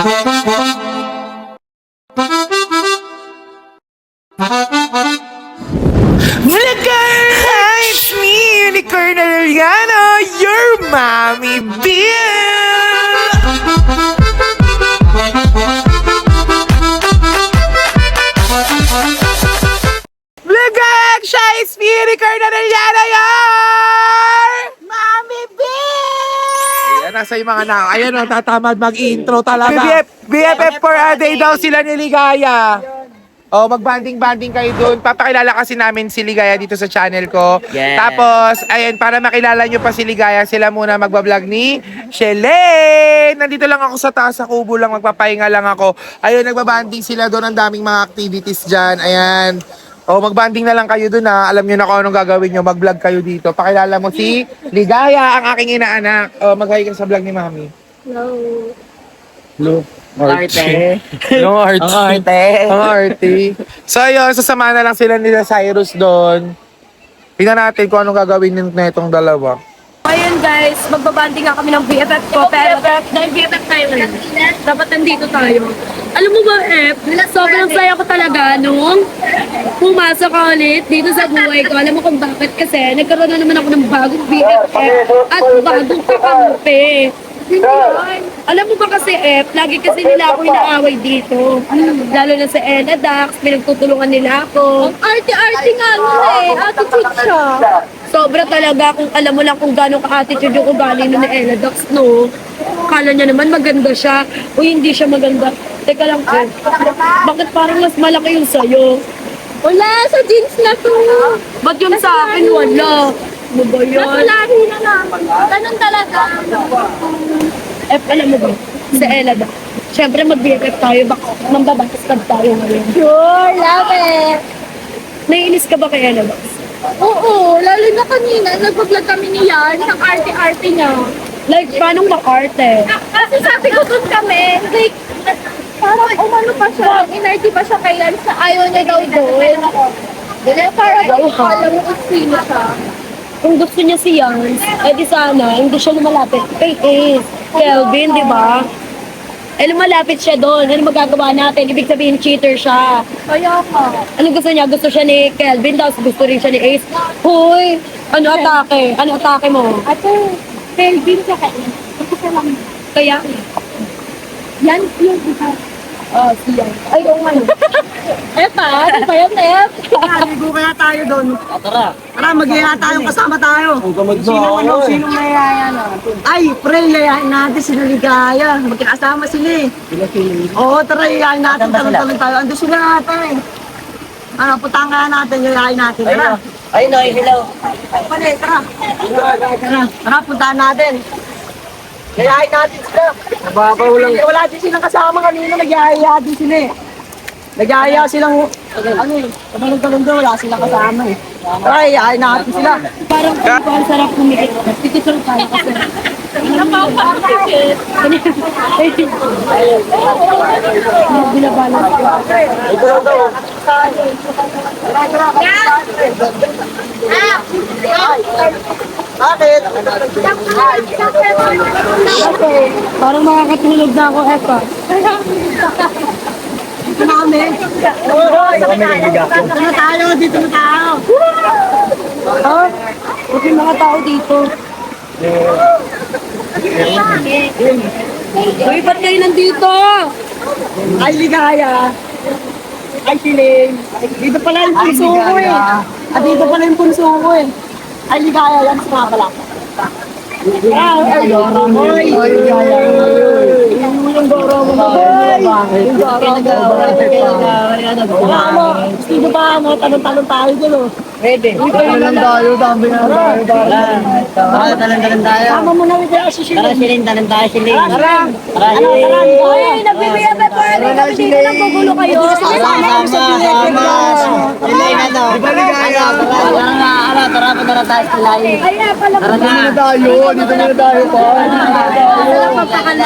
Vlogger! It's me, Unicorn Arellano, your mommy Bill! Vlogger! Siya is me, Unicorn Arellano, your mommy Bill! Ayan, nasa yung mga na. Ayan o, tatamad mag-intro talaga. BFF for a day daw sila ni Ligaya. Oh, mag-banding-banding kayo doon. Papakilala kasi namin si Ligaya dito sa channel ko. Yes. Tapos, ayun, para makilala nyo pa si Ligaya, sila muna magbablog ni Shelene. Nandito lang ako sa taas sa kubo lang, magpapahinga lang ako. Ayun, nagbabanding sila doon. Ang daming mga activities dyan. Ayan. Oh, magbanding na lang kayo doon ha. Alam nyo na kung anong gagawin nyo. Mag-vlog kayo dito. Pakilala mo si Ligaya, ang aking inaanak. Oh, mag-hi ka sa vlog ni Mami. Hello. Hello. Arte. No, arte. Ang arte. Ang arte. So ayun, sasama na lang sila nila Cyrus doon. Tingnan natin kung anong gagawin na itong dalawa. Ayun guys, magbabanding nga kami ng BFF ko, pero dahil BFF tayo ngayon, dapat nandito tayo. Alam mo ba, sobrang saya ko talaga nung pumasok ka ulit dito sa buhay ko. Alam mo kung bakit? Kasi nagkaroon na naman ako ng bagong BFF at bagong kakampi. Alam mo ba kasi lagi kasi nila ako inaaway dito. Lalo na sa Ella Dax, pinagtutulungan nila ako. Ang arte-arte nga nun attitude siya. Sobra talaga kung alam mo lang kung gano'ng ka-attitude yung ugali nun ni Ella Dax, no? Kala niya naman maganda siya o hindi siya maganda. Teka lang po, bakit parang mas malaki yung sayo? Wala, sa jeans na to. Ba't yung sa akin wala? Ano ba yan? Nakulari na naman. Ganun talaga. Alam mo ba? Sa Ella ba? Siyempre mag-BFF tayo. Baka mambabastag tayo ngayon. Sure, love it. Naiinis ka ba kay Ella ba? Oo, lalo na kanina. Nag-vlog kami niyan. Ang arte-arte niya. Like, paano mag-arte? Kasi sabi ko doon kami, like, parang umano pa siya. Inarte pa siya kay Lance na ayaw niya daw doon. Parang alam mo kung sino siya. Kung gusto niya si Yans, di sana, hindi siya lumalapit kay Ace, Kelvin, di ba? Lumalapit siya doon. Ano magagawa natin? Ibig sabihin, cheater siya. Kaya ka. Ano gusto niya? Gusto siya ni Kelvin, tapos gusto rin siya ni Ace. Hoy! Ano atake? Ano atake mo? Ate, Kelvin siya kay Ace. Kasi lang. Kaya? Yan yung isa. Siya. Ay, oo nga. Epa, ano ba yan, Ep? Ligo kaya tayo doon. Tara. Tara, mag-iha tayong kasama tayo. Sinong mayaya natin? Ay, pre, yayain natin sila Ligaya. Magkakasama sila eh. Oo, tara, yayain natin. Talong-talong tayo. Ando sila natin. Ano, putang kaya natin, yayain natin. Tara. Ay, no, hello. Pwede, tara. Tara, puntahan natin. Yayain natin sila. Nababaw lang. Wala din silang kasama kanina, nagyayaya din sila eh. Nagyayaya silang, ano eh, talong-talong doon, wala silang kasama eh. Tara, yayain natin sila. Parang ang sarap kumikit. Tikit lang tayo kasi. Napapakit. Binabalance ko. Bakit? Parang makakatulog na ako, Epa. Dito na kami. Dito na tayo, dito na tayo. Ha? Huwag yung mga tao dito. Uy, ba't kayo nandito? Ay, Ligaya. Ay, Siling. Dito pala yung punso ko eh. Dito pala yung punso ko eh. Ay, Ligaya yan, sumama pala. Ay, Dora mo. Ay, Ligaya. Yung Dora mo. Ay, yung Dora mo. Sino ba mo? Talon-talon tayo dun oh. Pwede. Talon tayo, dami na tayo. Tara, talan tayo. Tama mo na rin si Siling. Tara, silin, talan tayo, silin. Tara. Tara, Uy, nagbibiyabay pa rin kami dito. Nagbugulo kayo. Sama. Silin, ano? Tara, punta tayo sa layo. Ay, pala mo. Dito na tayo pa.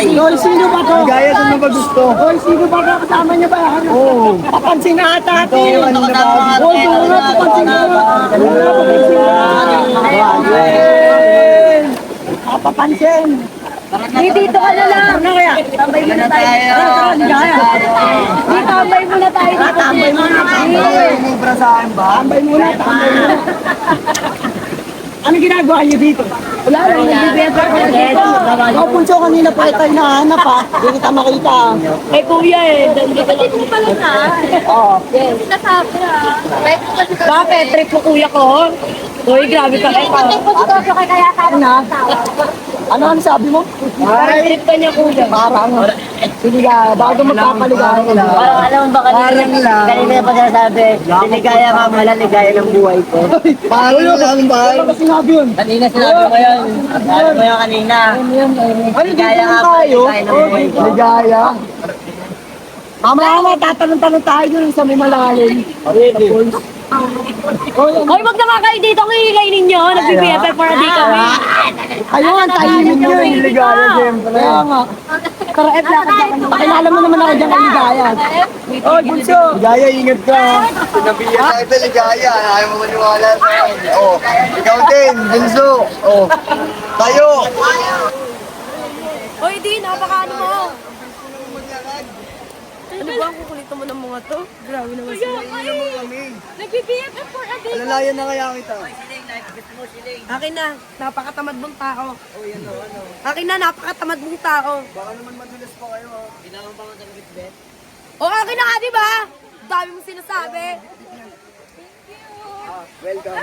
Hoy, sino ba to? Gaya sa mga gusto. Hoy, sino ba to? Kasama niya ba? Oo. Papansin na ata ate. Hoy, papansin na. Papansin. Dito ka na lang. Ano kaya? Tambay muna tayo. Tara, ligaya. Di, tambay muna tayo dito. Tambay muna tayo. Mubra sa akin ba? Tambay muna. Ano ginagawa niyo dito? Wala lang, nagbibenta ko na dito. Ikaw, Punso, kanina pa tayo nahanap ha. Hindi kita makita. Eh, kuya eh. Kapatid mo pala na. Oo. Yes. Sinasabi ha. Bakit? Trip mo kuya ko? Uy, grabe ka kayo. Kaya sabi na. Ano ang sabi mo? Parang trip ka niya kuya. Parang. Sige ka, bago magpapaligayan ka na. Parang alam mo ba kanina yung pagkasabi, liligaya ka mala, ligaya ng buhay ko. Ano ba sinabi yun? Kanina sinabi mo yun. Sabi mo yun kanina. Ano dito Ligaya lang ka pala, tayo? ligaya ng buhay ko. Ligaya. Mamaya tatanong-tanong tayo dun sa may malalim. Hoy, wag na nga kayo dito. Ang hihingay ninyo. Nag-BFF para di kami. Ayun, tahimik nyo yung ligaya, siyempre. Kaya nga. Pero F lang ka dyan. Pakilala mo naman ako dyan kay Ligaya. Oh, Bunso. Ligaya, ingat ka. Sinabihan na ito, ligaya. Ayaw mo maniwala sa akin. Oh, ikaw din, Bunso. Oh, tayo. Hoy, di. Napakaano mo. Ano ba ang kukulito mo ng mga to? Grabe naman sila. Nag-BFF for a day. Alalayan na kaya kita. Akin na, napakatamad mong tao. Akin na, napakatamad mong tao. Baka naman madulas pa kayo, ha? O, akin na nga, di ba? Dami mong sinasabi. Welcome.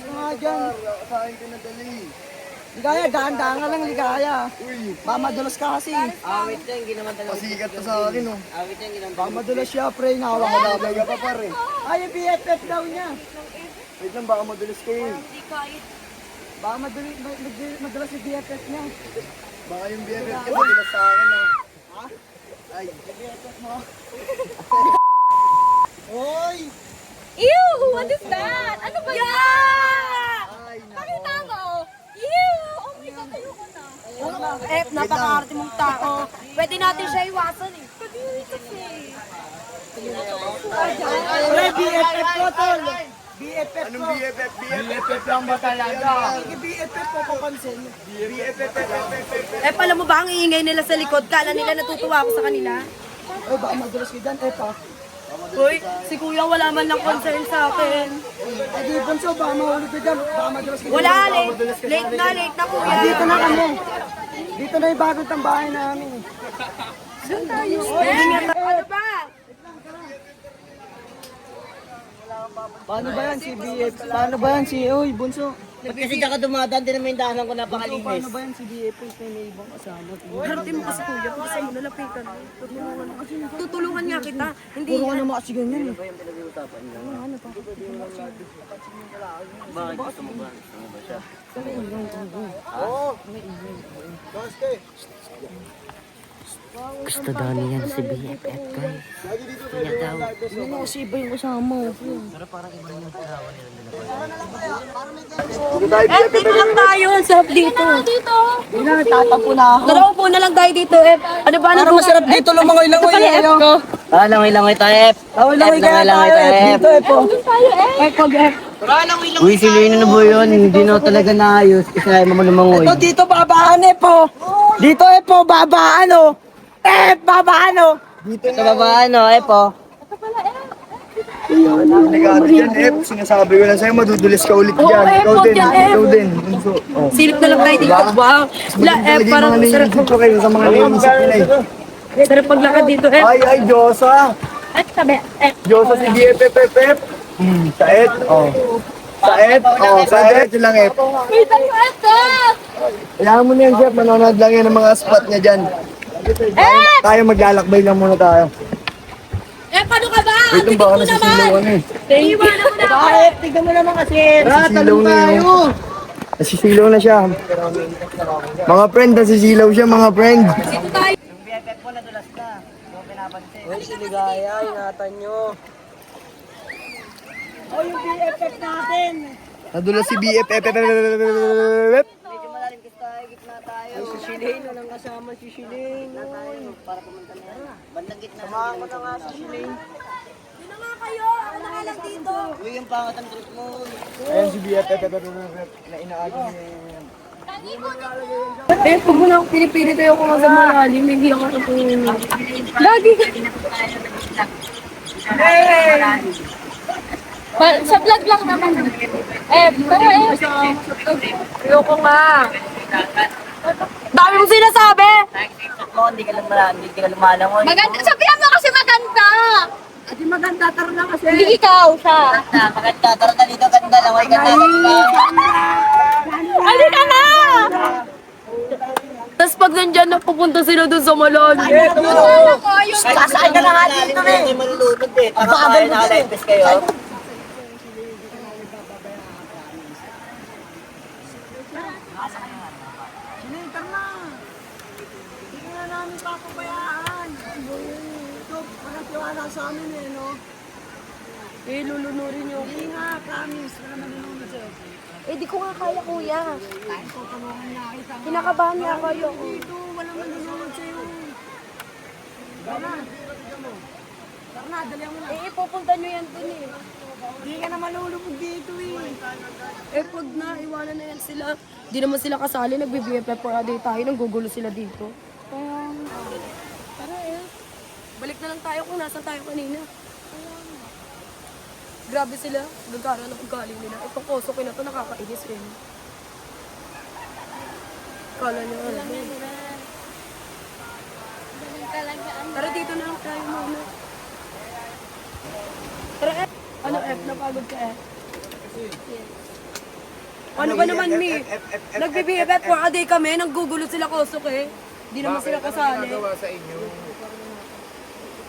Mga dyan. Sa akin ka nadali. Ligaya, dahan-dahan ka lang, Ligaya. Uy, Mamadulas ka kasi. Awit yan, ginaman talaga. pasikat pa sa akin, oh. Awit yan, ginaman. Mamadulas siya, pre. Nahawa ka na. Malabay ka pa, pare. Ay, yung BFF daw niya. Wait lang, baka madulas kayo. Baka madulas yung BFF niya. Baka yung BFF ka madulas sa akin, ha? Ay, Oy! Ew! What is that? Ano ba yan? ay, Pakita mo. Ew! Oh my God, ayoko na. F, napaka-arte mong tao. Pwede natin siya iwasan eh. Pwede kasi. Pre, BFF ko, tol. BFF anong ko. BFF? BFF lang ba talaga? Yung BFF ko papansin. BFF. F, alam mo ba ang iingay nila sa likod? Kala nila natutuwa ako sa kanila? Ay, baka madulas ka dyan. Epa. Uy, si kuya wala man lang concern sa akin. Ay, di, Bunso, baka mahulog ka dyan. Baka madulas ka dyan. Wala, late na kuya. Dito na kami. Dito na yung bagong tambahay namin. Ano ba? Paano ba yan si BF? Paano ba yan si... Uy, Bunso. Ba't kasi dyan ka dumadaan, din naman yung daanan ko napakalinis. Paano ba yan si BF? May ibang kasama. Harapin mo kasi kuya, kung gusto mo nalapitan. Tutulungan nga kita. Hindi Puro ka naman kasi ganyan eh. Bakit gusto mo ba? Gusto mo ba siya? Gusto daw niyan si BFF guys. Kaya daw. Hindi na kasi iba yung kasama. Dito lang tayo. Ang sarap dito. Hindi na, tatapo na ako. Tara, upo na lang tayo dito, F. Ano ba? Para masarap dito lumangoy-langoy eh. ko. Langoy-langoy tayo, F. Langoy-langoy kaya tayo eh. Dito eh po. F, wag F. Uy, si Lino na ba yun? Hindi na talaga naayos. Kasi ayaw mo lumangoy. Ito dito babaan eh po. Dito eh po babaan oh. Babaan oh. Sa baba, ano, F, oh. Ligado yan, F. Sinasabi ko lang sa'yo, madudulis ka ulit Oo, dyan. F, Ikaw wag din, yan, F. ikaw din. Bunso. Oh. Silip na lang tayo dito. Wow. La, F, parang sarap. Sarap ko kayo sa mga naiisip nila eh. Sarap paglakad dito, F. Ay, Diyosa. F, sabi, F. Diyosa si BFF. Sa Et. Oh. Sa Et. Oh, sa Et. Yun lang, F. Wait, tayo, F, F. Kailangan mo na yan, Chef. Manonood lang yan ng mga spot niya dyan. Tayo maglalakbay lang muna tayo. F, ano ka ba? Wait lang, baka nasisilaw ano eh. Iwanan mo na. Bakit? Tignan mo naman kasi. Nasisilaw na yun. Nasisilaw na siya. Mga friend, nasisilaw siya mga friend. Dito tayo. Uy, si Ligaya, ingatan nyo. Oh, yung BFF natin. Nadulas si BFF. Medyo malalim kasi tayo, gitna tayo. Si Shilane, walang kasama si Shilane. Para pumunta na yan. Bandang gitna. Samahan ko na nga si Shilane. Dito na nga kayo. Ako na nga lang dito. Uy, yung pangat ang trip mo. Ayan si BFF na inaagin ni Eh, pag mo na ako pinipilit tayo kung sa malalim, hindi ako sa puno. Lagi ka. Sa vlog lang naman. Pero ayoko nga. Dami mong sinasabi! Hindi ka lang lumalangon. Maganda, sabihan mo kasi maganda! Adi maganda, tara na kasi. Hindi ikaw, siya. Maganda, tara na dito, ganda lang. Ay, ganda. Halika na! Tapos pag nandyan na pupunta sila dun sa malalim. Sasaan ka na nga dito, eh. Hindi malulunod, eh. Papagal mo din, eh. Kayo. Sinenter na. Hindi nga namin papabayaan. Ito, parang tiwala sa amin eh, no? Eh, lulunurin niyo. Hindi nga, promise. Wala manunod sa'yo. Eh, di ko nga kaya, kuya. Tutulungan na kita. Kinakabahan niya kayo. Dito, wala manunod sa'yo. Tara. Tara na, dali mo na. Eh, pupunta niyo yan dun eh. Hindi ka na malulubog dito eh. Eh, pag naiwanan na yan sila, di naman sila kasali, nagbe-BFF for a day tayo, nanggugulo sila dito. Tara eh. Balik na lang tayo kung nasan tayo kanina. Grabe sila, gagara na ugali nila. Itong koso na to, nakakainis rin. Kala niyo alam eh. Tara dito na lang tayo muna. Tara eh. Ano F? Napagod ka eh? Ano ba naman Mi? Nagbe-BFF for a day kami, nanggugulo sila kosok eh. Di naman sila kasali. Sa inyo?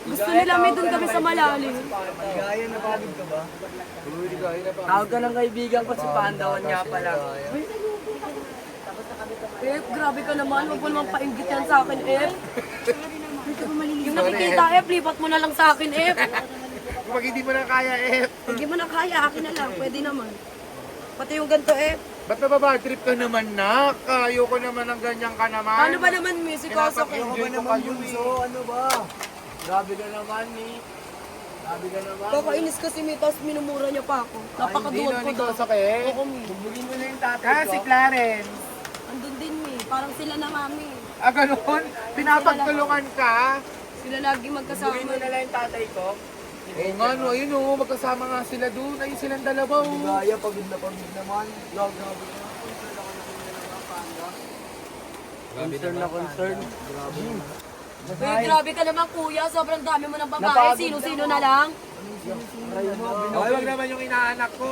Gusto nila may doon kami sa malalim. Ligaya, napagod ka ba? Tawag ka ng kaibigan ko, si Pandawan nga pala. F, grabe ka naman. Huwag mo naman painggit yan sa akin, F. Yung nakikita, F, lipat mo na lang sa akin, F. Pag hindi mo na kaya, F. Hindi mo na kaya, akin na lang. Pwede naman. Pati yung ganito, F. Ba't nababad trip ka naman, nak? Ayoko naman ng ganyan ka naman. Ano ba naman, Mi? Si Kosok, eh. Pinapag-enjoy ko kayo, eh. Ano ba? Grabe ka naman, ni. Grabe ka naman. Kakainis kasi Mi, tapos minumura niya pa ako. Napakaduwag ko Hindi, daw. Kosok, eh. Oo, Mi. Bubugin mo na yung tatay Ah, ko. si Clarence. Andun din, Mi. Parang sila na, Mami. Ah, ganun? Pinapagtulungan ka? Sila lagi magkasama. Bubugin mo na lang yung tatay ko. Oo nga, no. Ayun, oh. Magkasama nga sila doon. Ayun silang dalawa, oh. Ligaya, pagod naman. Log, grabe ka. Concern na concern. Grabe. Uy, grabe ka naman, kuya. Sobrang dami mo ng babae. Sino-sino na lang. Aray mo, Ay, wag naman yung inaanak ko.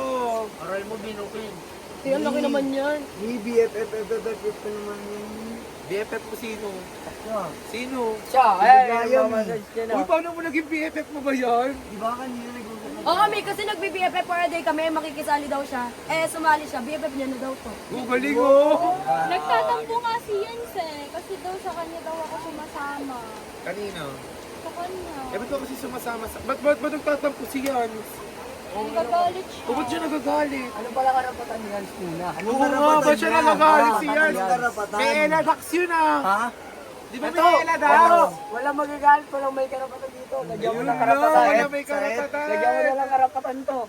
aray mo binukin. Kaya ang laki naman yan. Ni BFF ka naman yun. BFF mo sino? Sino? Siya, ligaya mo. Uy, paano mo naging BFF mo ba yan? Di ba kanina nag-usap? Oo, May, kasi nagbi-BFF for a day kami. Makikisali daw siya. Eh, sumali siya. BFF niya na daw to. Oh, galing, oh. Nagtatampo nga si Yans eh. Kasi daw sa kanya daw ako sumasama. Kanina. Sa kanya. Eh, ba't ka kasi sumasama sa... Ba't nagtatampo si Yan? Nagagalit siya. O, ba't siya nagagalit? Ano pala karapatan ni Hans muna? Oo nga, ba't siya nagagalit si Yan? karapatan? May Ella Dax yun, ah. Ha? Di ba may Ella Dax? Wala magagalit, walang may karapatan dito. Lagyan mo Ayun ng lang, karapatan. wala may karapatan. Lagyan mo na lang karapatan to.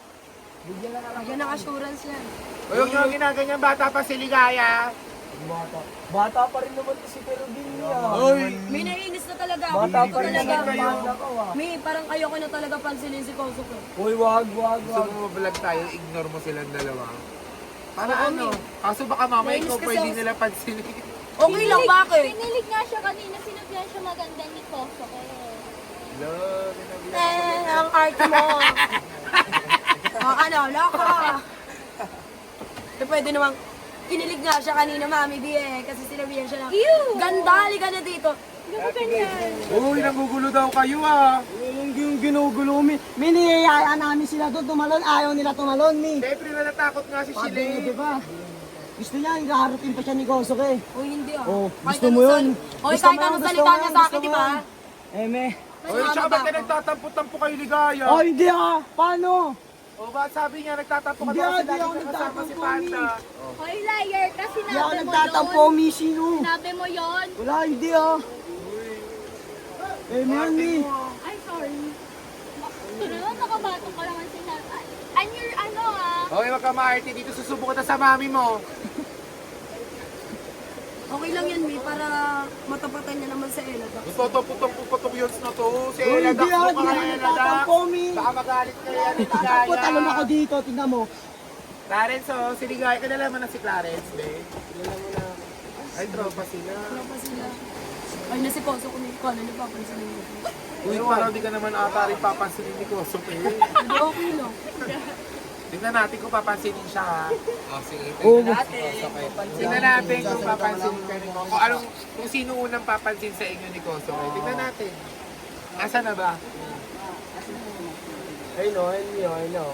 Yan ang assurance yan. O, yung yung ginaganyan bata pa si Ligaya. Bata. Bata pa rin naman to si Perugin niya. Oy. May naiinis na talaga. Bata Hindi pa rin talaga. naman bata ko ah. May, parang ayoko na talaga pansinin si Kosok. Uy, wag. Gusto mo vlog tayo, ignore mo silang dalawa. Para ano? Kaso baka mamaya Nainis ikaw kasi pwede ako. nila pansinin. Okay lang, bakit? Pinilig nga siya kanina. Sinabihan siya maganda ni Koso. Love, pinag- Ang art mo. Ano, loko. Eh, pwede namang, kinilig nga siya kanina, Mami B eh. Kasi sinabihan siya na, ganda, halika na dito. Uy, nanggugulo daw kayo, ah. Yung ginugulo, Mi. Mi, niyayaya namin sila doon tumalon. Ayaw nila tumalon, Mi. Siyempre na natakot nga si Pati, di Shilay. ba? Gusto niya, harating pa siya ni Gosok eh. Uy, hindi ah. Oh, Kahit gusto mo anong yun? Oy, Gusto kahit mo, anong gusto salita mo, niya sa akin, gusto di mo. ba? Me. Uy, tsaka ba't ka nagtatampo-tampo kayo, Ligaya? Oh, hindi ah. Paano? O ba sabi niya, nagtatampo ka Hindi, daw kasi hindi lagi ako ka kasama si nagtatampo, Panda. Hoy, liar ka. Hindi ako Sinabi mo nagtatampo, yun. Mi. Sino? Sinabi mo yun. Wala, hindi ah. Man, Mi. Ay, sorry. Ito naman, nakabato ka naman sinabi. And you're ano ah. Okay, wag ka ma-RT dito, susubo kita sa mami mo. Okay lang yan, May, para matapatan niya naman sa Ella Dax. Putong years na to. Si Ella Dax mo ka kay Ella Dax. Baka magalit kayo yan. Ako, talon ako dito, tingnan mo. Clarence, oh, si Ligaya. Kilala mo na si Clarence, be. Kilala mo na. Ay, tropa sila. Ano pa sila? Ay, nasi Koso kung ikaw na napapansin niyo. Uy, parang di ka naman ata rin papansinin ni Kosok eh. Hindi, okay lang. Tingnan natin kung papansinin siya ha. Sige. Tingnan natin kung papansinin ka ni Kosok. Kung sino unang papansin sa inyo ni Kosok. Tingnan natin. Asa na ba? Ayun o, ayun o.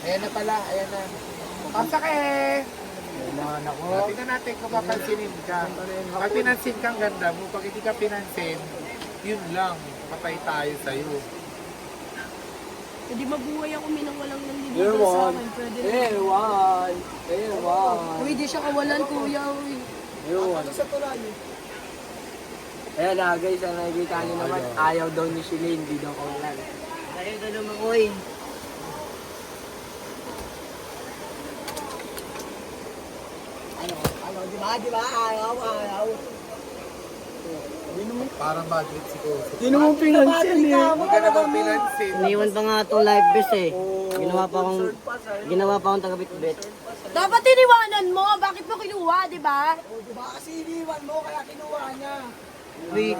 Ayan na pala, ayan na. Kosok eh! Kailangan ako. Tingnan natin kung papansinin ka. Pag pinansin kang ganda mo, pag hindi ka pinansin, yun lang. Patay tayo sa'yo. Hindi mabuhay ako, May, nang walang nanliligaw sa akin. Pwede rin. Ewan. Pwede siya kawalan, kuya. Uy. Ewan. Ayan na guys, ang nakikita niyo naman, ayaw daw ni Shilin, hindi daw kawalan. Ayaw na naman ko eh. Ano, di ba? Ayaw. Parang budget si Kosok. Sino mong pinansin eh? Huwag ka na bang pinansin? Iniwan pa nga itong live best eh. Ginawa pa akong tagabit-bit. Dapat iniwanan mo. Bakit mo kinuha, di ba? Diba kasi iniwan mo, kaya kinuha niya. Wait,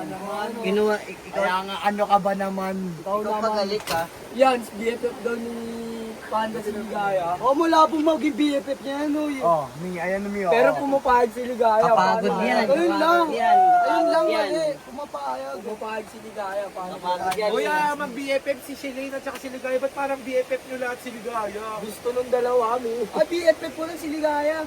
ginawa, ikaw. Kaya nga, ano ka ba naman? Ikaw Ikaw pagalit ka. Yan, BFF daw ni Panda si Ligaya. Oh, mula po maging BFF niya yan, uy. Oh, ayan na Pero pumapahag si Ligaya. Kapagod yan. Ayun lang. Kapagod yan. Ayun lang, Kapagod yan. mali. Pumapahag. Pumapahag si Ligaya. Kapagod yan. Kuya, mag-BFF si Shelene at saka si Ligaya. Ba't parang BFF nyo lahat si Ligaya? Gusto nung dalawa kami. Ay, BFF ko lang si Ligaya.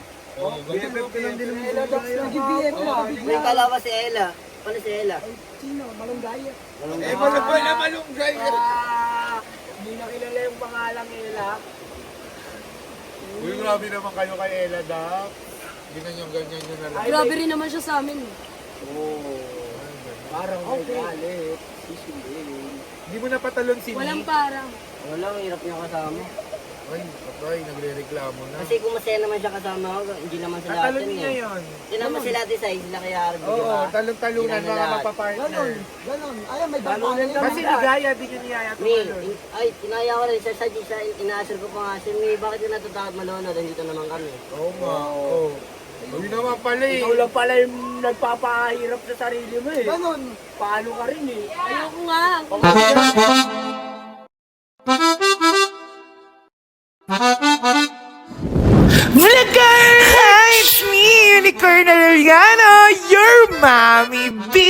BFF ka lang din ng Ella Dax naging BFF na May bigla. kalawa si Ella. Paano si Ella? Sino? Malunggaya. Eh, wala pa na malunggay. Hindi na kilala yung pangalang Ella. Uy, grabe naman kayo kay Ella Dax. Ganyan nyo na lang. Grabe rin naman siya sa amin. Parang may galit. Si Shilin. Hindi mo napatalon si Walang Nick. parang. Wala, ang hirap niya kasama. Ay, patay, nagre-reklamo na. Kasi kung masaya naman siya kasama ko, hindi naman sila Tatalon atin niya eh. yun. Hindi naman sila atin sa sila kaya Arby, di Oo, ba? talon-talunan, Hindi mga na lahat. mapapartner. Ganon. Ayun, may Talunan dampunan Kasi Ligaya, di nyo niyaya Mi, tumalon. ay, tinaya ko rin sa inaasar ko pa nga si Mi, bakit ka natatakot manonood? Dito naman kami. Oo nga, oo. Hindi naman pala eh. Ikaw lang pala yung nagpapahirap sa sarili mo eh. Ganon. Paano ka rin eh. Ayoko nga. Vlogger! It's me, Unicorn Arellano, your mommy, B!